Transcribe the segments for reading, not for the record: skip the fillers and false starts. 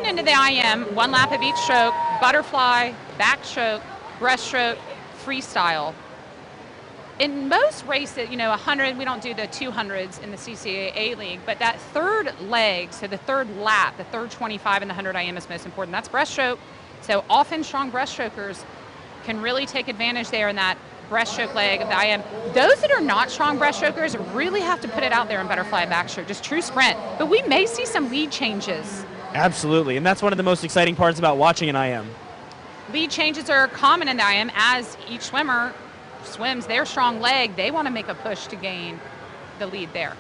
into the IM, 1 lap of each stroke, butterfly, backstroke, breaststroke, freestyle. In most races, 100, we don't do the 200s in the CCAA league, but that third leg, so the third lap, the third 25 in the 100 IM is most important. That's breaststroke. So often strong breaststrokers can really take advantage there in that breaststroke leg of the IM. Those that are not strong breaststrokers really have to put it out there in butterfly and backstroke, just true sprint. But we may see some lead changes. Absolutely, and that's one of the most exciting parts about watching an IM. Lead changes are common in the IM as each swimmer swims their strong leg. They want to make a push to gain the lead there.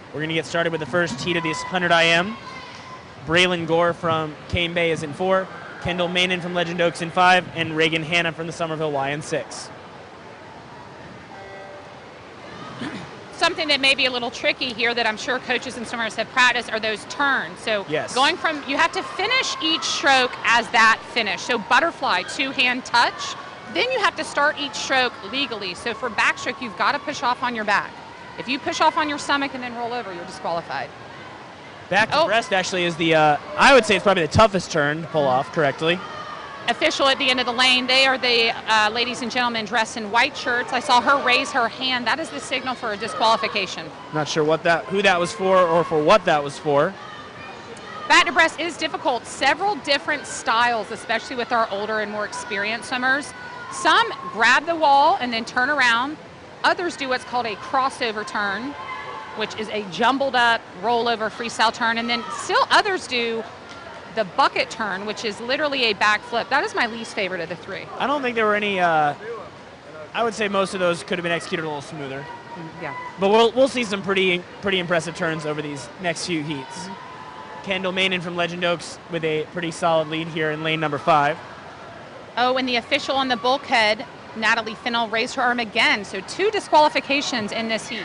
We're going to get started with the first heat of this 100 IM. Braylon Gore from Cane Bay is in 4, Kendall Manin from Legend Oaks in 5, and Reagan Hanna from the Somerville Y in 6. Something that may be a little tricky here that I'm sure coaches and swimmers have practiced are those turns. So yes. Going from, you have to finish each stroke as that finish. So butterfly, 2-hand touch. Then you have to start each stroke legally. So for backstroke, you've got to push off on your back. If you push off on your stomach and then roll over, you're disqualified. Back to breast actually is the, I would say it's probably the toughest turn to pull off correctly. Official at the end of the lane, they are the ladies and gentlemen dressed in white shirts. I saw her raise her hand. That is the signal for a disqualification. Not sure who that was for or for what that was for. Back to breast is difficult. Several different styles, especially with our older and more experienced swimmers. Some grab the wall and then turn around. Others do what's called a crossover turn, which is a jumbled up rollover freestyle turn. And then still others do the bucket turn, which is literally a back flip. That is my least favorite of the 3. I don't think there were any, I would say most of those could have been executed a little smoother. Yeah. But we'll see some pretty impressive turns over these next few heats. Mm-hmm. Kendall Manin from Legend Oaks with a pretty solid lead here in lane number 5. Oh, and the official on the bulkhead, Natalie Fennell, raised her arm again. So 2 disqualifications in this heat.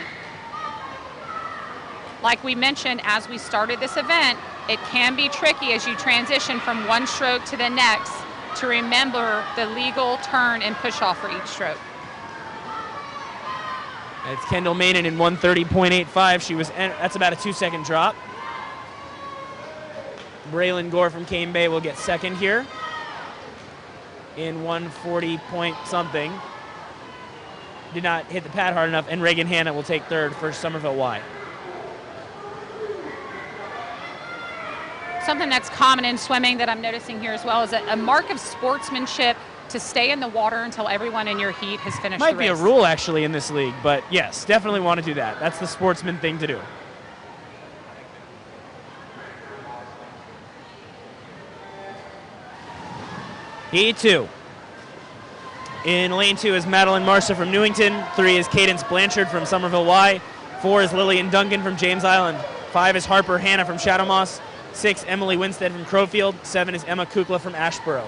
Like we mentioned as we started this event, it can be tricky as you transition from one stroke to the next to remember the legal turn and push off for each stroke. It's Kendall Manin in 1:30.85. That's about a 2-second drop. Braylon Gore from Cane Bay will get second here in 1:40 point something. Did not hit the pad hard enough, and Reagan Hanna will take third for Somerville Y. Something that's common in swimming that I'm noticing here as well is a mark of sportsmanship to stay in the water until everyone in your heat has finished the race. Might be a rule actually in this league, but yes, definitely want to do that. That's the sportsman thing to do. Heat 2. In lane 2 is Madeline Marcia from Newington. 3 is Cadence Blanchard from Somerville Y. 4 is Lillian Duncan from James Island. 5 is Harper Hanna from Shadow Moss. 6, Emily Winstead from Crowfield. 7 is Emma Kukla from Ashboro.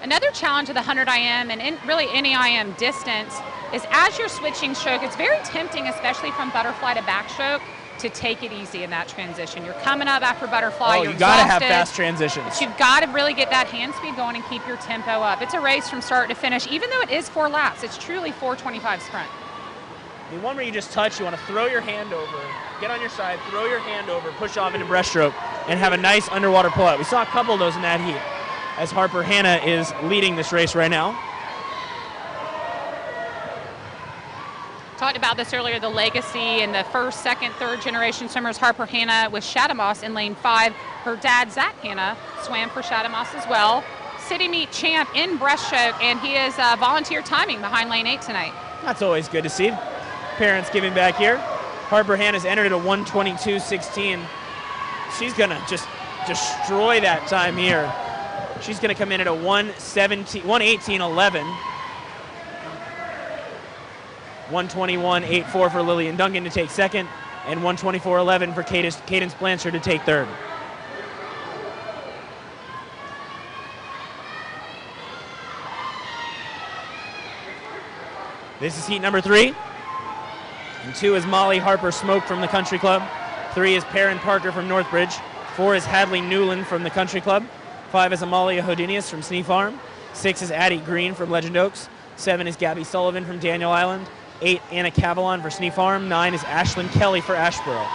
Another challenge of the 100 IM and really any IM distance is as you're switching stroke, it's very tempting, especially from butterfly to backstroke, to take it easy in that transition. You're coming up after butterfly, you're you gotta exhausted, have fast transitions. But you've got to really get that hand speed going and keep your tempo up. It's a race from start to finish, even though it is 4 laps. It's truly 4:25 sprint. The one where you just touch, you want to throw your hand over, get on your side, throw your hand over, push off into breaststroke, and have a nice underwater pullout. We saw a couple of those in that heat, as Harper Hanna is leading this race right now. Talked about this earlier, the legacy and the first, second, third generation swimmers. Harper Hanna with Shadow Moss in lane 5. Her dad, Zach Hanna, swam for Shadow Moss as well. City meet champ in breaststroke, and he is volunteer timing behind lane 8 tonight. That's always good to see. Parents giving back here. Harper Hanna's entered at a 1:22.16. She's going to just destroy that time here. She's going to come in at a 1:18.11. 1:21.84 for Lillian Duncan to take second, and 1:24.11 for Cadence Blanchard to take third. This is heat number 3. And 2 is Molly Harper Smoke from the Country Club. 3 is Perrin Parker from Northbridge. 4 is Hadley Newland from the Country Club. 5 is Amalia Hodinius from Snee Farm. 6 is Addie Green from Legend Oaks. 7 is Gabby Sullivan from Daniel Island. 8, Anna Cavalon for Snee Farm. 9 is Ashlyn Kelly for Ashboro.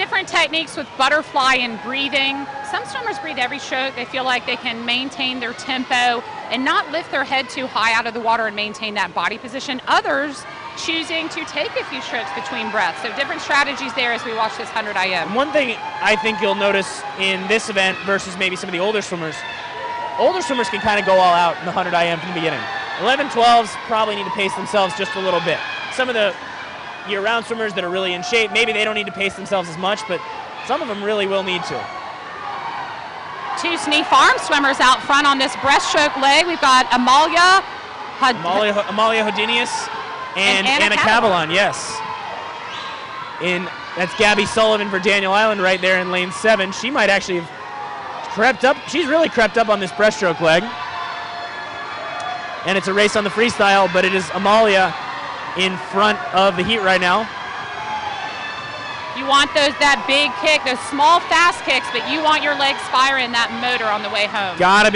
different techniques with butterfly and breathing. Some swimmers breathe every stroke. They feel like they can maintain their tempo and not lift their head too high out of the water and maintain that body position. Others choosing to take a few strokes between breaths. So different strategies there as we watch this 100 IM. One thing I think you'll notice in this event versus maybe some of the older swimmers can kind of go all out in the 100 IM from the beginning. 11-12s probably need to pace themselves just a little bit. Some of the year-round swimmers that are really in shape, maybe they don't need to pace themselves as much, but some of them really will need to. Two Sneak Farm swimmers out front on this breaststroke leg. We've got Amalia Hodinius and Anna Cavalon, yes. That's Gabby Sullivan for Daniel Island right there in lane 7. She might actually have crept up. She's really crept up on this breaststroke leg. And it's a race on the freestyle, but it is Amalia in front of the heat right now. You want that big kick, those small fast kicks, but you want your legs firing that motor on the way home. Gotta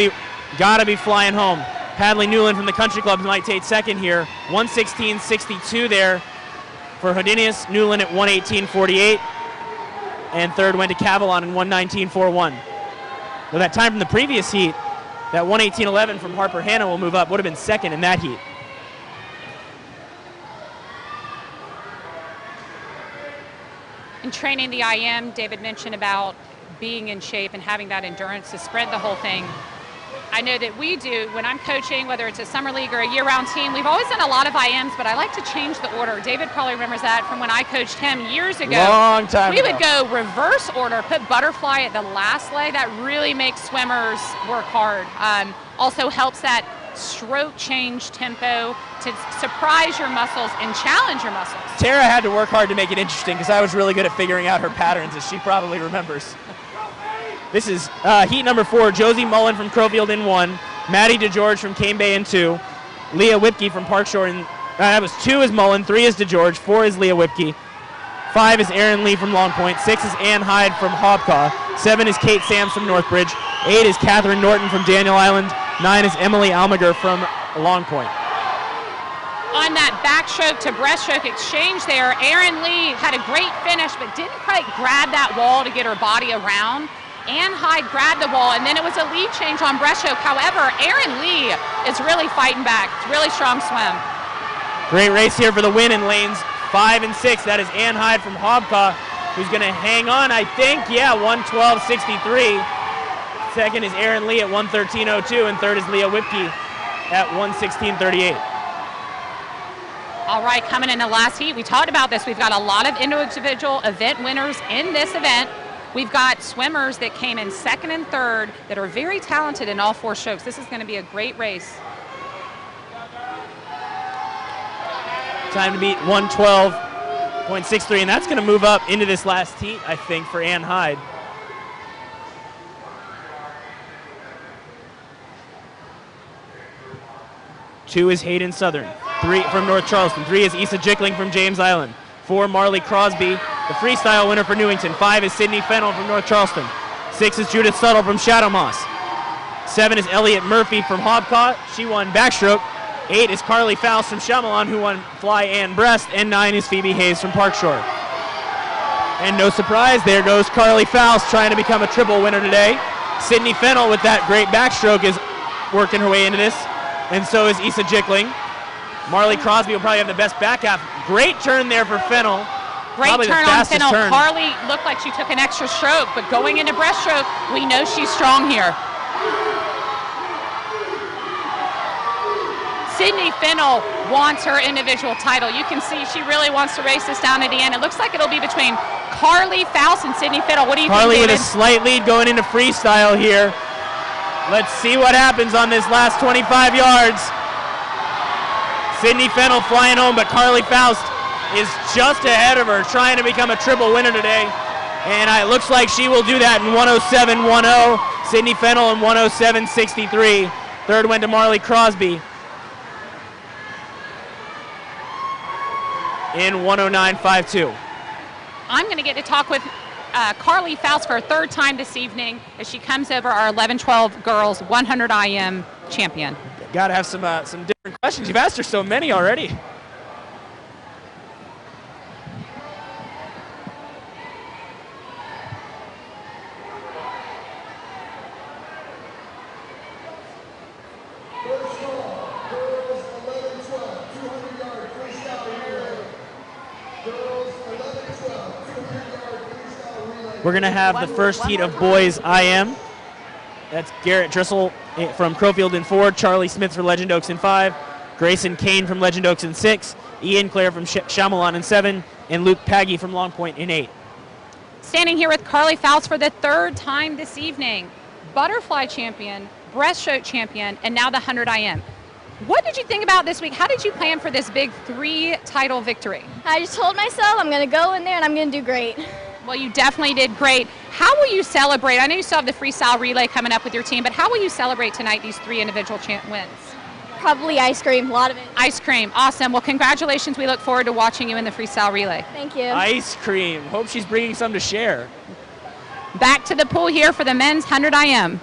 be flying home. Hadley Newland from the Country Club might take second here. 1:16.62 there for Hodinius. Newland at 1:18.48. And third went to Cavalon in 1:19.41. Well, that time from the previous heat, that 1:18.11 from Harper Hanna will move up. Would have been second in that heat. In training the IM, David mentioned about being in shape and having that endurance to sprint the whole thing. I know that we do, when I'm coaching, whether it's a summer league or a year-round team, we've always done a lot of IMs, but I like to change the order. David probably remembers that from when I coached him years ago. Long time ago. We would go reverse order, put butterfly at the last leg. That really makes swimmers work hard. Also helps that stroke change tempo to surprise your muscles and challenge your muscles. Tara had to work hard to make it interesting because I was really good at figuring out her patterns, as she probably remembers. This is heat number 4. Josie Mullen from Crowfield in 1. Maddie DeGeorge from Cane Bay in 2. Leah Whipke from Parkshore in, that was 2 is Mullen, 3 is DeGeorge, 4 is Leah Whipke. 5 is Erin Lee from Long Point. 6 is Ann Hyde from Hobcaw. 7 is Kate Sams from Northbridge. 8 is Catherine Norton from Daniel Island. 9 is Emily Almager from Long Point. On that backstroke to breaststroke exchange there, Erin Lee had a great finish, but didn't quite grab that wall to get her body around. Ann Hyde grabbed the wall, and then it was a lead change on breaststroke. However, Erin Lee is really fighting back. It's a really strong swim. Great race here for the win in lanes 5 and 6. That is Ann Hyde from Hobcaw, who's going to hang on, I think. Yeah, 1:12.63. Second is Erin Lee at 1:13.02, and third is Leah Whipke at 1:16.38. All right, coming in the last heat, we talked about this. We've got a lot of individual event winners in this event. We've got swimmers that came in second and third that are very talented in all 4 strokes. This is going to be a great race. Time to beat 1:12.63, and that's going to move up into this last heat, I think, for Ann Hyde. 2 is Hayden Southern. 3 from North Charleston. 3 is Issa Jickling from James Island. 4, Marley Crosby, the freestyle winner for Newington. 5 is Sydney Fennell from North Charleston. 6 is Judith Suttle from Shadow Moss. 7 is Elliot Murphy from Hobcaw. She won backstroke. 8 is Carly Faust from Chamelon, who won fly and breast. And 9 is Phoebe Hayes from Parkshore. And no surprise, there goes Carly Faust trying to become a triple winner today. Sydney Fennell with that great backstroke is working her way into this. And so is Issa Jickling. Marley Crosby will probably have the best back half. Great turn there for Fennell. Great Probably turn the on fastest Fennell. turn. Carly looked like she took an extra stroke, but going into breaststroke, we know she's strong here. Sydney Fennell wants her individual title. You can see she really wants to race this down at the end. It looks like it'll be between Carly Faust and Sydney Fennell. What do you Carly think, David? with a slight lead going into freestyle here. Let's see what happens on this last 25 yards. Sydney Fennell flying home, but Carly Faust is just ahead of her, trying to become a triple winner today. And it looks like she will do that in 1:07.10. Sydney Fennell in 1:07.63. Third went to Marley Crosby in 1:09.52. I'm going to get to talk with Carly Faust for a third time this evening as she comes over, our 11-12 girls 100 IM champion. Got to have some different questions. You've asked her so many already. We're going to have the first heat of boys IM. That's Garrett Drissel from Crowfield in 4, Charlie Smith for Legend Oaks in 5, Grayson Kane from Legend Oaks in 6, Ian Clare from Chamelon in 7, and Luke Paggy from Long Point in 8. Standing here with Carly Fouts for the 3rd time this evening. Butterfly champion, breaststroke champion, and now the 100 IM. What did you think about this week? How did you plan for this big 3-title victory? I just told myself I'm going to go in there and I'm going to do great. Well, you definitely did great. How will you celebrate? I know you still have the freestyle relay coming up with your team, but how will you celebrate tonight these 3 individual wins? Probably ice cream, a lot of it. Ice cream, awesome. Well, congratulations. We look forward to watching you in the freestyle relay. Thank you. Ice cream. Hope she's bringing some to share. Back to the pool here for the men's 100 IM.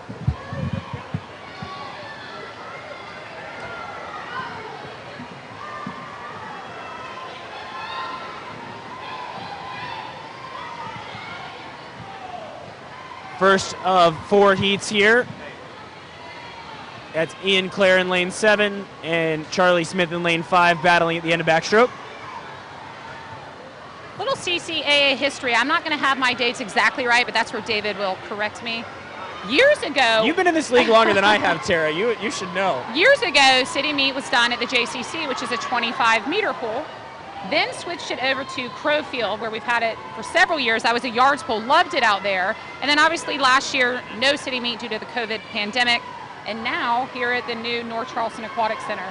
First of 4 heats here. That's Ian Clare in lane 7 and Charlie Smith in lane 5 battling at the end of backstroke. Little CCAA history. I'm not going to have my dates exactly right, but that's where David will correct me. Years ago... You've been in this league longer than I have, Tara. You should know. Years ago, City Meet was done at the JCC, which is a 25-meter pool. Then switched it over to Crowfield, where we've had it for several years. I was a yards pool, loved it out there. And then obviously last year, no City Meet due to the COVID pandemic. And now here at the new North Charleston Aquatic Center.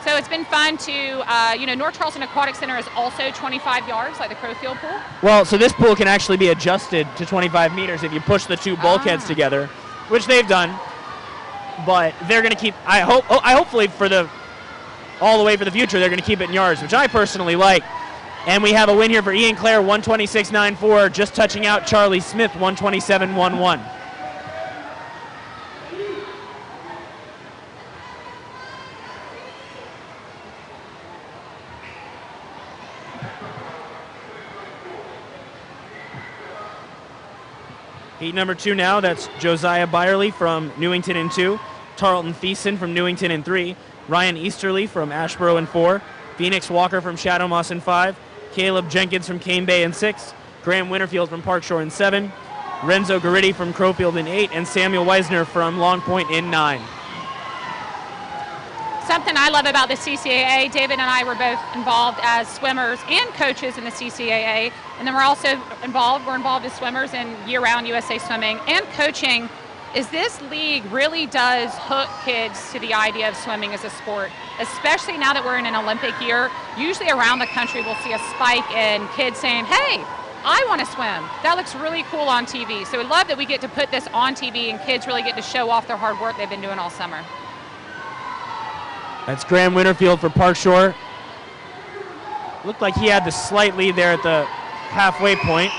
So it's been fun to, North Charleston Aquatic Center is also 25 yards, like the Crowfield pool. Well, so this pool can actually be adjusted to 25 meters if you push the 2 bulkheads together, which they've done. But they're going to keep, hopefully all the way for the future, they're going to keep it in yards, which I personally like. And we have a win here for Ian Clare, 126.94, just touching out Charlie Smith, 127.11. Heat number 2 now, that's Josiah Byerly from Newington in 2, Tarleton Thiessen from Newington in 3, Ryan Easterly from Ashboro in 4, Phoenix Walker from Shadow Moss in 5, Caleb Jenkins from Cane Bay in 6, Graham Winterfield from Park Shore in 7, Renzo Garitti from Crowfield in 8, and Samuel Weisner from Long Point in 9. Something I love about the CCAA, David and I were both involved as swimmers and coaches in the CCAA, and then we're also involved as swimmers in year-round USA Swimming and coaching, is this league really does hook kids to the idea of swimming as a sport, especially now that we're in an Olympic year. Usually around the country we'll see a spike in kids saying, hey, I want to swim. That looks really cool on TV. So we love that we get to put this on TV and kids really get to show off their hard work they've been doing all summer. That's Graham Winterfield for Park Shore. Looked like he had the slight lead there at the halfway point.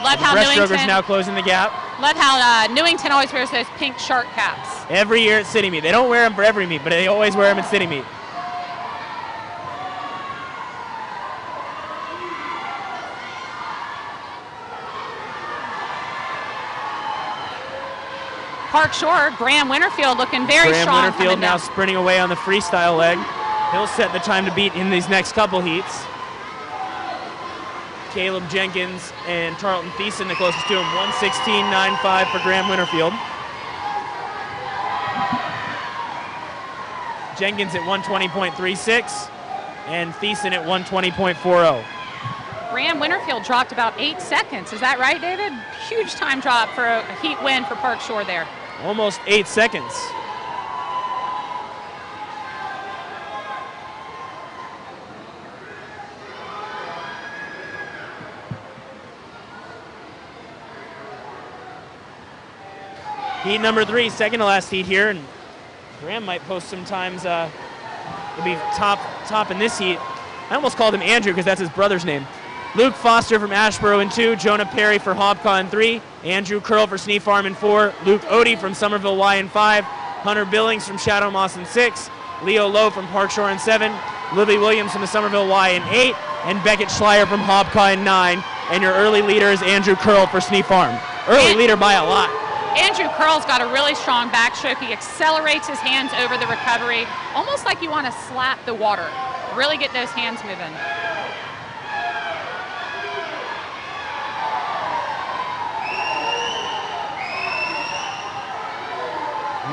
Love how breaststrokers now closing the gap. Love how Newington always wears those pink shark caps. Every year at City Meet. They don't wear them for every meet, but they always wear them at City Meet. Park Shore, Graham Winterfield looking very strong. Graham Winterfield now sprinting away on the freestyle leg. He'll set the time to beat in these next couple heats. Caleb Jenkins and Tarleton Thiessen the closest to him, 116.95 for Graham Winterfield. Jenkins at 120.36 and Thiessen at 120.40. Graham Winterfield dropped about 8 seconds. Is that right, David? Huge time drop for a heat win for Park Shore there. Almost 8 seconds. Heat number 3, second to last heat here, and Graham might post some times. He'll be top in this heat. I almost called him Andrew because that's his brother's name. Luke Foster from Ashboro in 2, Jonah Perry for Hobcaw in 3, Andrew Curl for Sneak Farm in 4, Luke Odie from Somerville Y in 5, Hunter Billings from Shadow Moss in 6, Leo Lowe from Park Shore in 7, Libby Williams from the Somerville Y in 8, and Beckett Schleier from Hobcaw in 9. And your early leader is Andrew Curl for Sneak Farm. Early leader by a lot. Andrew Curl's got a really strong backstroke. He accelerates his hands over the recovery, almost like you want to slap the water. Really get those hands moving.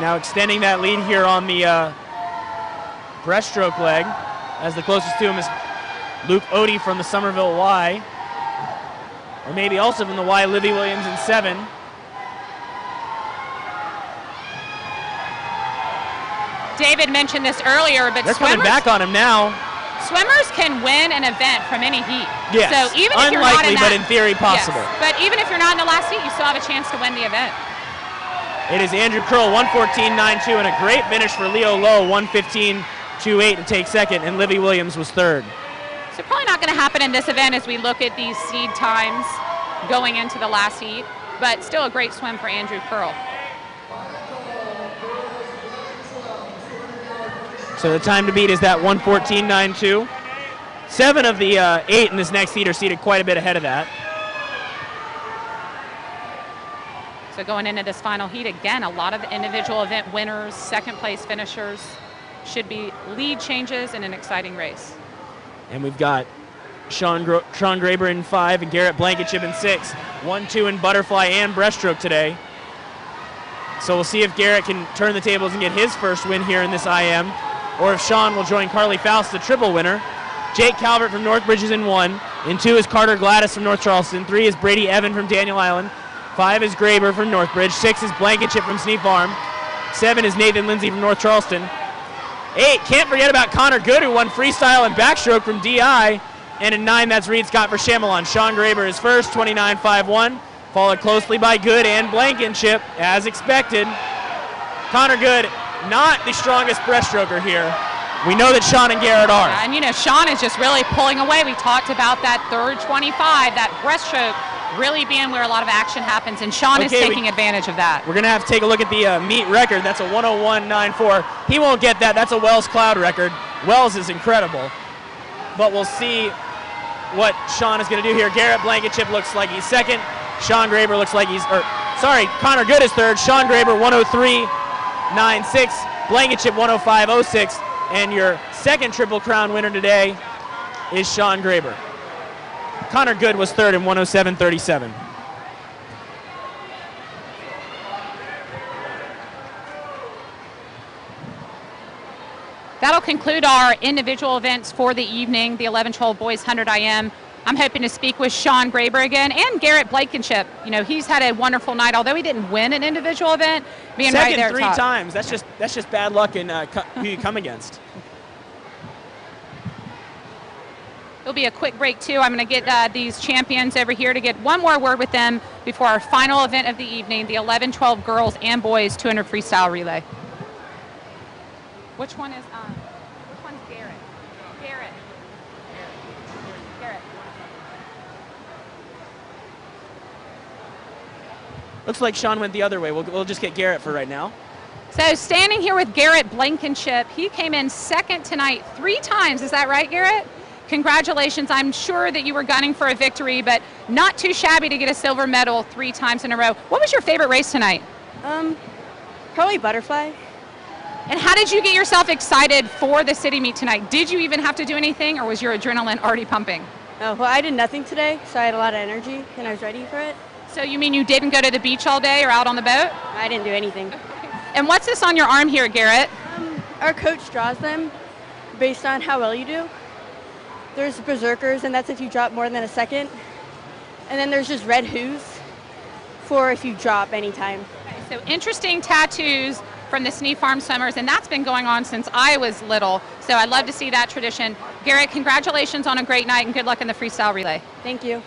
now extending that lead here on the breaststroke leg, as the closest to him is Luke Odie from the Somerville Y, or maybe also from the Y, Livy Williams in 7. David mentioned this earlier, but they're coming back on him now. Swimmers can win an event from any heat. Yes, so even if you're not unlikely, but in theory possible. Yes, but even if you're not in the last heat, you still have a chance to win the event. It is Andrew Curl, 1:14.92, and a great finish for Leo Lowe, 1:15.28 to take second, and Livy Williams was third. So probably not going to happen in this event as we look at these seed times going into the last heat, but still a great swim for Andrew Curl. So the time to beat is that 1:14.92. 7 of the 8 in this next heat are seated quite a bit ahead of that. So going into this final heat, again, a lot of individual event winners, second place finishers, should be lead changes in an exciting race. And we've got Sean Graber in 5 and Garrett Blankenship in 6. 1-2 in butterfly and breaststroke today. So we'll see if Garrett can turn the tables and get his first win here in this IM, or if Sean will join Carly Faust, the triple winner. Jake Calvert from Northbridge is in 1. In 2 is Carter Gladys from North Charleston. 3 is Brady Evan from Daniel Island. 5 is Graber from Northbridge. 6 is Blankenship from Sneak Farm. 7 is Nathan Lindsay from North Charleston. 8, can't forget about Connor Good, who won freestyle and backstroke from DI. And in 9, that's Reed Scott for Chamelon. Sean Graber is first, 29.51, followed closely by Good and Blankenship, as expected. Connor Good, not the strongest breaststroker here. We know that Sean and Garrett are. Yeah, and you know, Sean is just really pulling away. We talked about that third 25, that breaststroke really being where a lot of action happens, and Sean is taking advantage of that. We're going to have to take a look at the meet record. That's a 101.94. He won't get that. That's a Wells Cloud record. Wells is incredible. But we'll see what Sean is going to do here. Garrett Blankenship looks like he's second. Sean Graber looks like Connor Good is third. Sean Graber 103.96. Blankenship 105.06. And your second Triple Crown winner today is Sean Graber. Connor Good was third in 107.37. That'll conclude our individual events for the evening, the 11-12 boys 100 IM. I'm hoping to speak with Sean Graber again and Garrett Blankenship. You know, he's had a wonderful night, although he didn't win an individual event. Being second right there 3 top. times. That's just bad luck in who you come against. It'll be a quick break too. I'm going to get these champions over here to get one more word with them before our final event of the evening, the 11-12 girls and boys 200 freestyle relay. Which one is which one's Garrett? Garrett. Looks like Sean went the other way. We'll just get Garrett for right now. So standing here with Garrett Blankenship, he came in second tonight 3 times. Is that right, Garrett? Congratulations. I'm sure that you were gunning for a victory, but not too shabby to get a silver medal 3 times in a row. What was your favorite race tonight? Probably butterfly. And how did you get yourself excited for the city meet tonight? Did you even have to do anything, or was your adrenaline already pumping? Oh, well, I did nothing today, so I had a lot of energy, and I was ready for it. So you mean you didn't go to the beach all day or out on the boat? I didn't do anything. And what's this on your arm here, Garrett? Our coach draws them based on how well you do. There's berserkers, and that's if you drop more than a second. And then there's just red who's for if you drop anytime. So interesting tattoos from the Sneak Farm Swimmers, and that's been going on since I was little. So I'd love to see that tradition. Garrett, congratulations on a great night, and good luck in the freestyle relay. Thank you.